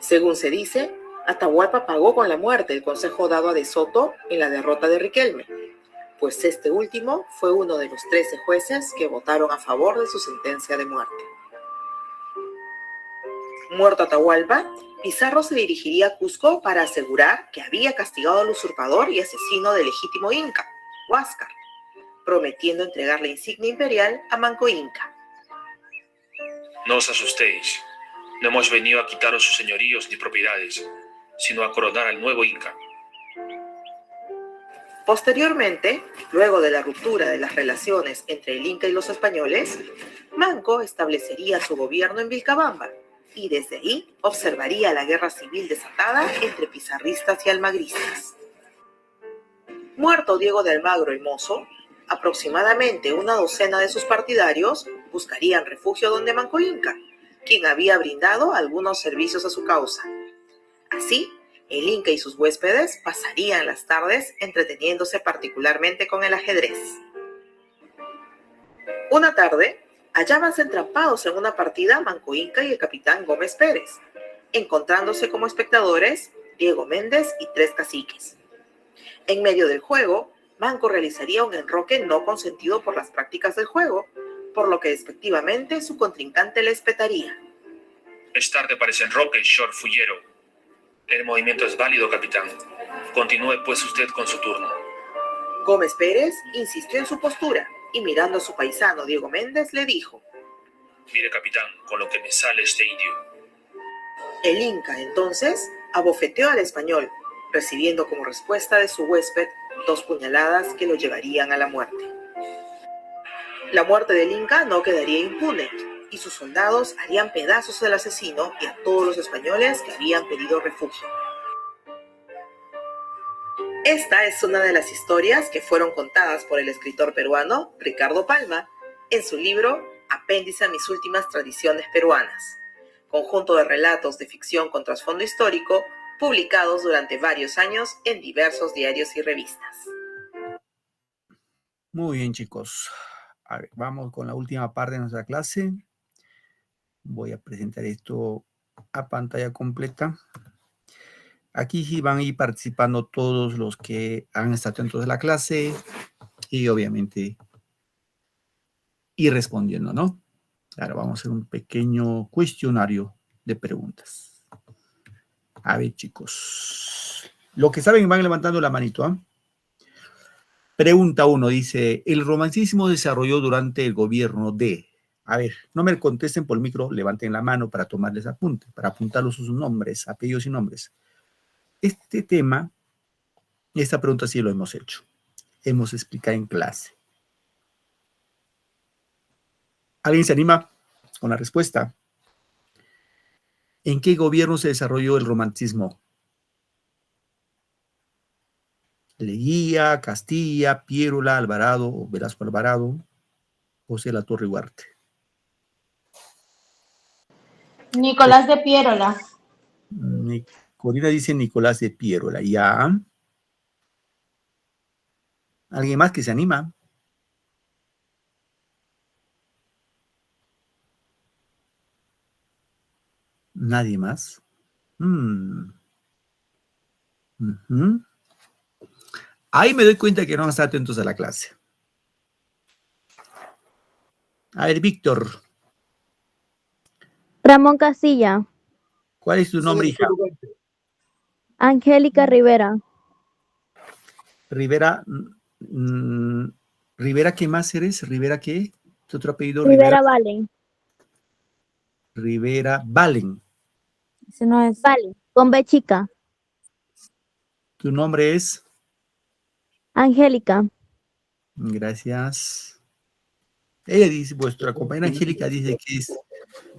Speaker 11: Según se dice, Atahualpa pagó con la muerte el consejo dado a De Soto en la derrota de Riquelme, pues este último fue uno de los 13 jueces que votaron a favor de su sentencia de muerte. Muerto Atahualpa, Pizarro se dirigiría a Cusco para asegurar que había castigado al usurpador y asesino del legítimo inca, Huáscar, prometiendo entregar la insignia imperial a Manco Inca.
Speaker 12: No os asustéis. No hemos venido a quitaros sus señoríos ni propiedades, sino a coronar al nuevo Inca.
Speaker 11: Posteriormente, luego de la ruptura de las relaciones entre el Inca y los españoles, Manco establecería su gobierno en Vilcabamba y desde ahí observaría la guerra civil desatada entre pizarristas y almagristas. Muerto Diego de Almagro el Mozo, aproximadamente una docena de sus partidarios buscarían refugio donde Manco Inca, quien había brindado algunos servicios a su causa. Así, el Inca y sus huéspedes pasarían las tardes entreteniéndose particularmente con el ajedrez. Una tarde, hallábanse entrampados en una partida Manco Inca y el capitán Gómez Pérez, encontrándose como espectadores Diego Méndez y 3 caciques. En medio del juego, Manco realizaría un enroque no consentido por las prácticas del juego, por lo que despectivamente su contrincante le espetaría.
Speaker 12: Es tarde para ese enroque, short fullero. El movimiento es válido, capitán. Continúe pues usted con su turno.
Speaker 11: Gómez Pérez insistió en su postura y mirando a su paisano Diego Méndez le dijo:
Speaker 12: Mire, capitán, con lo que me sale este indio.
Speaker 11: El Inca, entonces, abofeteó al español, recibiendo como respuesta de su huésped 2 puñaladas que lo llevarían a la muerte. La muerte del Inca no quedaría impune, y sus soldados harían pedazos al asesino y a todos los españoles que habían pedido refugio. Esta es una de las historias que fueron contadas por el escritor peruano Ricardo Palma en su libro Apéndice a mis últimas tradiciones peruanas, conjunto de relatos de ficción con trasfondo histórico publicados durante varios años en diversos diarios y revistas.
Speaker 1: Muy bien, chicos. A ver, vamos con la última parte de nuestra clase. Voy a presentar esto a pantalla completa. Aquí sí van a ir participando todos los que han estado dentro de la clase y obviamente ir respondiendo, ¿no? Ahora vamos a hacer un pequeño cuestionario de preguntas. A ver, chicos. Los que saben van levantando la manito, ¿ah? Pregunta 1 dice, el romanticismo desarrolló durante el gobierno de... A ver, no me contesten por el micro, levanten la mano para tomarles apunte, para apuntarlos sus nombres, apellidos y nombres. Este tema, esta pregunta sí lo hemos hecho. Hemos explicado en clase. ¿Alguien se anima con la respuesta? ¿En qué gobierno se desarrolló el romanticismo? Leguía, Castilla, Piérola, Alvarado, Velasco Alvarado, José Latorre Huarte.
Speaker 10: Nicolás de Piérola.
Speaker 1: Corina dice Nicolás de Piérola. ¿Ya? ¿Alguien más que se anima? ¿Nadie más? Ujú. Ahí me doy cuenta que no están atentos a la clase. A ver, Víctor,
Speaker 6: Ramón Castilla.
Speaker 1: ¿cuál es tu nombre, hija?
Speaker 6: Angélica Rivera.
Speaker 1: Rivera. ¿Rivera qué más eres? ¿Rivera qué? ¿Tu otro apellido?
Speaker 6: Rivera Valen.
Speaker 1: Rivera Valen.
Speaker 2: Ese no es.
Speaker 6: Valen. Con B chica.
Speaker 1: ¿Tu nombre es?
Speaker 6: Angélica.
Speaker 1: Gracias. Ella dice, vuestra compañera Angélica dice que es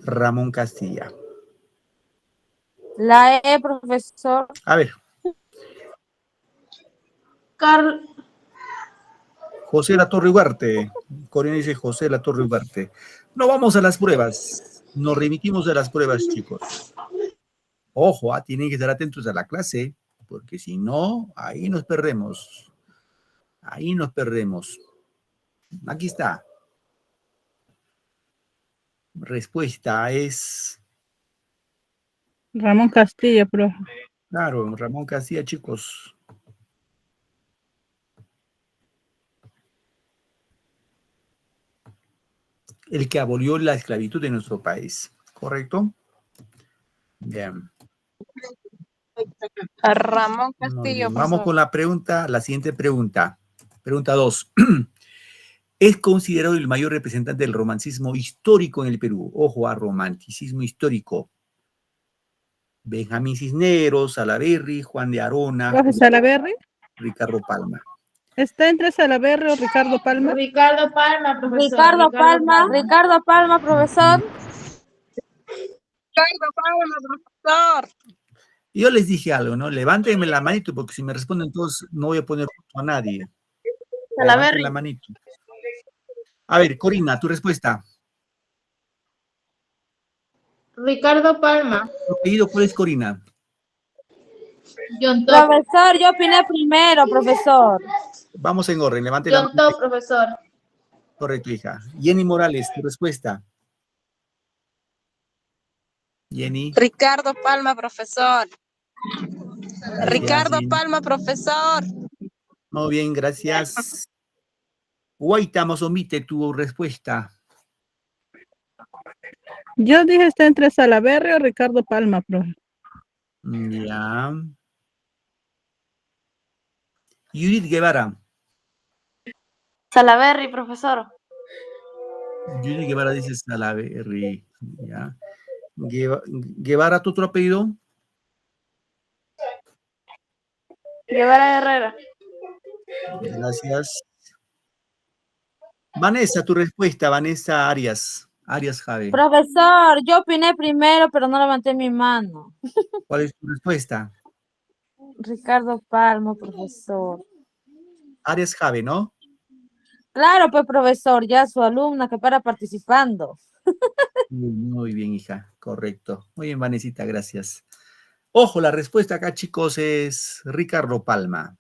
Speaker 1: Ramón Castilla.
Speaker 2: La E, profesor.
Speaker 1: A ver, José La Torre Ugarte. Corina dice José La Torre Ugarte. No vamos a las pruebas. Nos remitimos a las pruebas, chicos. Ojo, tienen que estar atentos a la clase, porque si no, ahí nos perdemos. Ahí nos perdemos. Aquí está. Respuesta es...
Speaker 7: Ramón Castilla, profe.
Speaker 1: Claro, Ramón Castilla, chicos. El que abolió la esclavitud en nuestro país, ¿correcto? Bien.
Speaker 2: Ramón
Speaker 1: Muy
Speaker 2: Castillo,
Speaker 1: bien. Vamos
Speaker 2: profesor.
Speaker 1: con la pregunta, la siguiente pregunta. Pregunta 2. Es considerado el mayor representante del romanticismo histórico en el Perú. Ojo a romanticismo histórico. Benjamín Cisneros, Salaverry, Juan de Arona,
Speaker 7: Profe Salaverry.
Speaker 1: Ricardo Palma.
Speaker 7: ¿Está entre Salaverry o Ricardo Palma?
Speaker 10: Ricardo Palma, profesor.
Speaker 2: Ricardo Palma, profesor.
Speaker 7: Ricardo Palma, profesor.
Speaker 1: Yo les dije algo, ¿no? Levántenme la manito, porque si me responden todos, no voy a poner punto a nadie. Levanten la manito. A ver, Corina, tu respuesta.
Speaker 10: Ricardo Palma.
Speaker 1: ¿Tu apellido cuál es, Corina?
Speaker 2: Profesor, yo opiné primero, profesor.
Speaker 1: Vamos en orden, levanten la
Speaker 10: John
Speaker 1: manito.
Speaker 10: Top, profesor.
Speaker 1: Correcto, hija. Jenny Morales, tu respuesta. Jenny.
Speaker 13: Ricardo Palma, profesor.
Speaker 1: Gracias,
Speaker 13: Ricardo
Speaker 1: Jenny.
Speaker 13: Palma, profesor.
Speaker 1: Muy bien, gracias. Guaita Mozomite, tu respuesta.
Speaker 7: Yo dije está entre Salaverry o Ricardo Palma, profe.
Speaker 1: Ya. Judith Guevara.
Speaker 10: Salaverry, profesor.
Speaker 1: Judith Guevara dice Salaverry. Ya. Guevara, ¿tu otro apellido?
Speaker 10: Guevara Herrera.
Speaker 1: Gracias. Vanessa, tu respuesta, Vanessa Arias. Arias Jave.
Speaker 2: Profesor, yo opiné primero, pero no levanté mi mano.
Speaker 1: ¿Cuál es tu respuesta?
Speaker 2: Ricardo Palma, profesor.
Speaker 1: Arias Jave, ¿no?
Speaker 2: Claro, pues, profesor, ya su alumna que para participando.
Speaker 1: Muy bien, hija. Correcto. Muy bien, Vanesita, gracias. Ojo, la respuesta acá, chicos, es Ricardo Palma.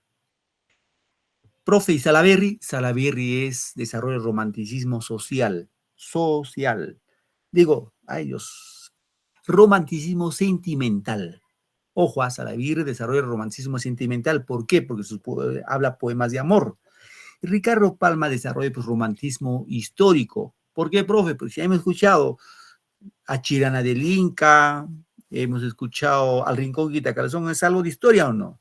Speaker 1: Profe, ¿y Salaverry? Salaverry es desarrollo del romanticismo social. Digo, ay Dios, romanticismo sentimental. Ojo, a Salaverry desarrolla el romanticismo sentimental. ¿Por qué? Porque habla poemas de amor. Ricardo Palma desarrolla pues, romantismo histórico. ¿Por qué, profe? Pues ya hemos escuchado a Chirana del Inca, hemos escuchado al Rincón Quitacalzón. ¿Es algo de historia o no?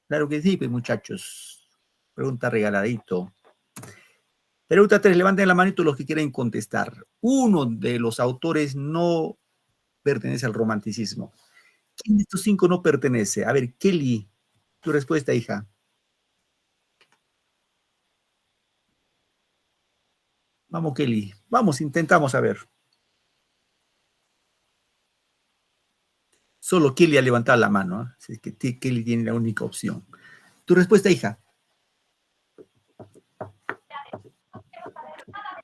Speaker 1: Claro que sí, pues muchachos. Pregunta regaladito. Pregunta 3, levanten la manito los que quieren contestar. Uno de los autores no pertenece al romanticismo. ¿Quién de estos 5 no pertenece? A ver, Kelly, tu respuesta, hija. Vamos, Kelly. Vamos, intentamos a ver. Solo Kelly ha levantado la mano. Así que Kelly tiene la única opción. Tu respuesta, hija.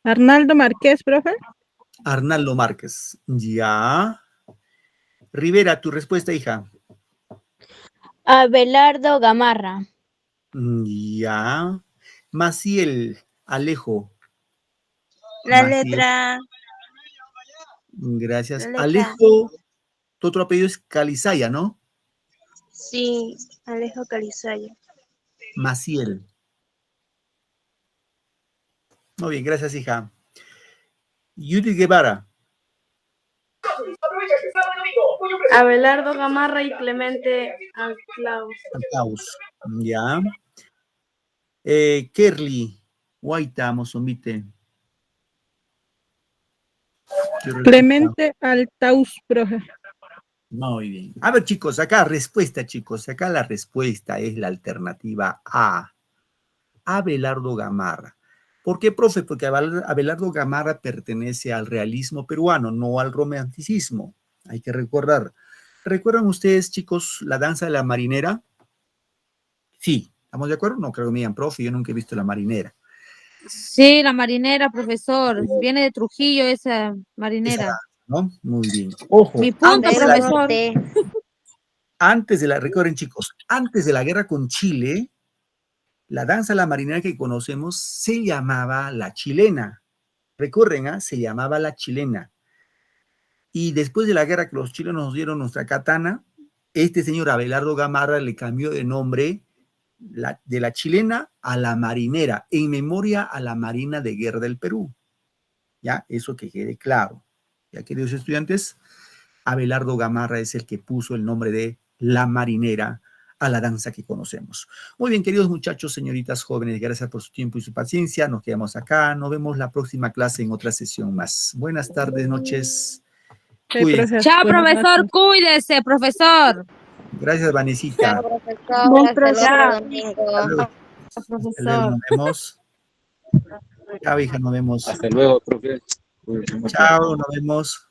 Speaker 7: Arnaldo Márquez, profe.
Speaker 1: Arnaldo Márquez. Ya. Rivera, tu respuesta, hija.
Speaker 6: Abelardo Gamarra.
Speaker 1: Ya. Maciel Alejo.
Speaker 13: La
Speaker 1: Maciel.
Speaker 13: letra.
Speaker 1: Gracias.
Speaker 13: La letra.
Speaker 1: Alejo, tu otro apellido es Calizaya, ¿no?
Speaker 10: Sí, Alejo Calizaya.
Speaker 1: Maciel. Muy bien, gracias, hija. Judith Guevara.
Speaker 10: Abelardo Gamarra y Clemente Alclaus.
Speaker 1: Caos. Ya. Kerly. Guaita, Mozombite.
Speaker 7: Clemente Altaus, profe.
Speaker 1: Muy bien. A ver, chicos, acá respuesta, chicos. Acá la respuesta es la alternativa A. Abelardo Gamarra. ¿Por qué, profe? Porque Abelardo Gamarra pertenece al realismo peruano, no al romanticismo. Hay que recordar. ¿Recuerdan ustedes, chicos, la danza de la marinera? Sí. ¿Estamos de acuerdo? No creo que me digan, profe, yo nunca he visto la marinera.
Speaker 14: Sí, la marinera, profesor. Viene de Trujillo esa marinera.
Speaker 1: Esa, ¿no? Muy bien. Ojo.
Speaker 14: Mi punto, profesor.
Speaker 1: Recuerden, chicos, antes de la guerra con Chile, la danza de la marinera que conocemos se llamaba la chilena. Recuerden, se llamaba la chilena. Y después de la guerra que los chilenos nos dieron nuestra katana, este señor Abelardo Gamarra le cambió de nombre de la chilena a la marinera, en memoria a la Marina de Guerra del Perú. Ya, eso que quede claro. Ya, queridos estudiantes, Abelardo Gamarra es el que puso el nombre de la marinera a la danza que conocemos. Muy bien, queridos muchachos, señoritas jóvenes, gracias por su tiempo y su paciencia. Nos quedamos acá. Nos vemos la próxima clase en otra sesión más. Buenas tardes, noches. Cuídense.
Speaker 14: Chao, profesor. Cuídese, profesor.
Speaker 1: Gracias, Vanesita.
Speaker 13: Chao, profesor. Hasta luego, domingo.
Speaker 1: Profesor. Nos vemos. Chao, hija, nos vemos.
Speaker 3: Hasta luego, profe.
Speaker 1: Chao, nos vemos.